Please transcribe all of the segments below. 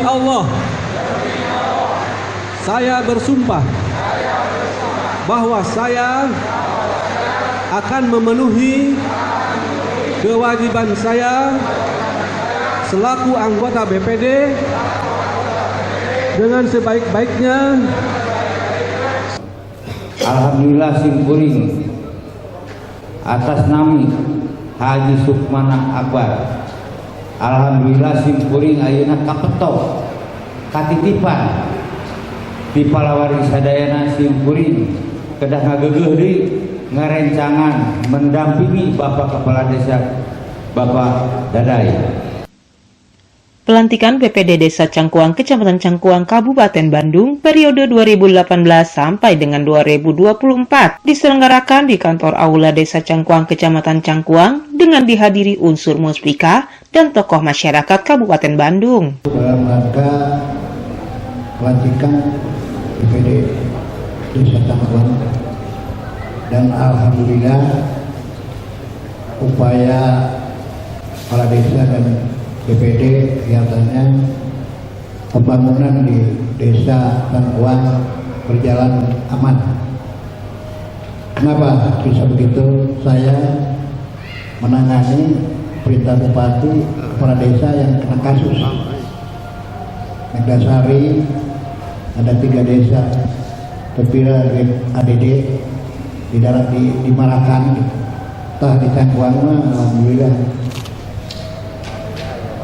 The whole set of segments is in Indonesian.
Allah, saya bersumpah bahwa saya akan memenuhi kewajiban saya selaku anggota BPD dengan sebaik-baiknya. Alhamdulillah simkuring atas nami Haji Sukmana Akbar. Alhamdulillah simkuring ayeuna kapeto katitipan di palawari sadayana simkuring kedah ngageugeul deui ngarencangan mendampingi Bapak Kepala Desa Bapak Dadai. Pelantikan BPD Desa Cangkuang, Kecamatan Cangkuang, Kabupaten Bandung, periode 2018 sampai dengan 2024, diselenggarakan di kantor Aula Desa Cangkuang, Kecamatan Cangkuang, dengan dihadiri unsur muspika dan tokoh masyarakat Kabupaten Bandung. Dalam rangka pelantikan BPD Desa Cangkuang, dan alhamdulillah upaya kepala desa dan BPD kelihatannya pembangunan di Desa Cangkuang berjalan aman. Kenapa bisa begitu? Saya menangani perintah bupati kepala desa yang kena kasus. Neglasari ada 3 desa terpilih ADD di darat di Marakan, tah di Cangkuang mah alhamdulillah.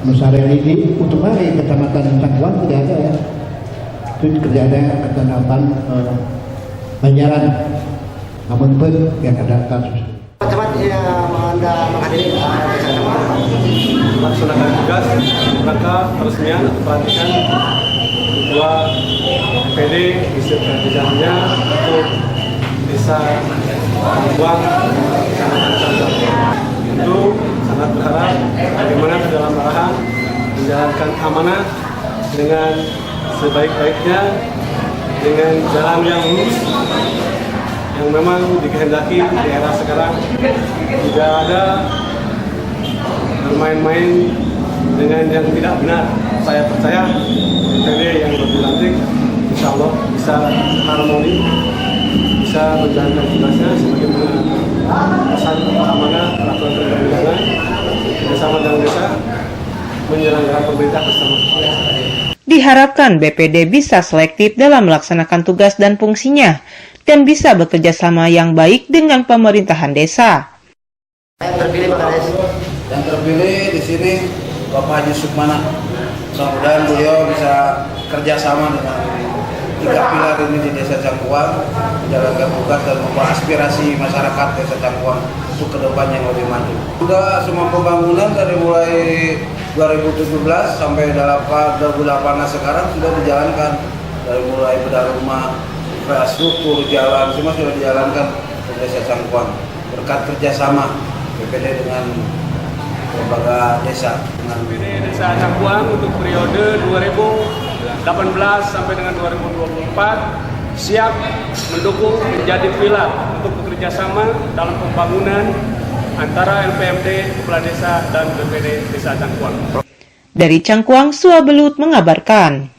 Nusare ini untuk hari Kecamatan Cangkuang tidak ada ya. Itu kerjanya Kecamatan Banjaran. Namun pun yang ada kasus. Cepat ya Anda menghadiri Melaksanakan tugas rangka peresmian atau pelantikan ketua BPD di jalannya untuk Desa Cangkuang, Kecamatan Cangkuang. Itu sangat berharap bagaimana ke dalam arahan menjalankan amanah dengan sebaik-baiknya, dengan jalan yang lurus, yang memang dikehendaki di era sekarang. Tidak ada bermain-main dengan yang tidak benar. Saya percaya BPD yang berdilantik insya Allah bisa harmoni, bisa menjalankan tugasnya sebagaimana pesan amanah peraturan perundang-undangan bersama dengan desa menjalankan pemerintah bersama. Diharapkan BPD bisa selektif dalam melaksanakan tugas dan fungsinya dan bisa bekerja sama yang baik dengan pemerintahan desa. Yang terpilih di sini Bapak Haji Sukmana. Mudah-mudahan beliau bisa kerjasama dengan 3 pilar ini di Desa Cangkuang, menjalankan tugas dan membawa aspirasi masyarakat Desa Cangkuang untuk ke depan yang lebih maju. Sudah semua pembangunan dari mulai 2017 sampai 2018 sekarang sudah dijalankan, dari mulai bedah rumah, infrastruktur, jalan, semua sudah dijalankan di Desa Cangkuang berkat kerjasama BPD dengan lembaga desa. BPD Desa Cangkuang untuk periode 2018 sampai dengan 2024 siap mendukung menjadi pilar untuk bekerja sama dalam pembangunan antara LPMD, Kepala Desa, dan BPD Desa Cangkuang. Dari Cangkuang, Suabelut mengabarkan.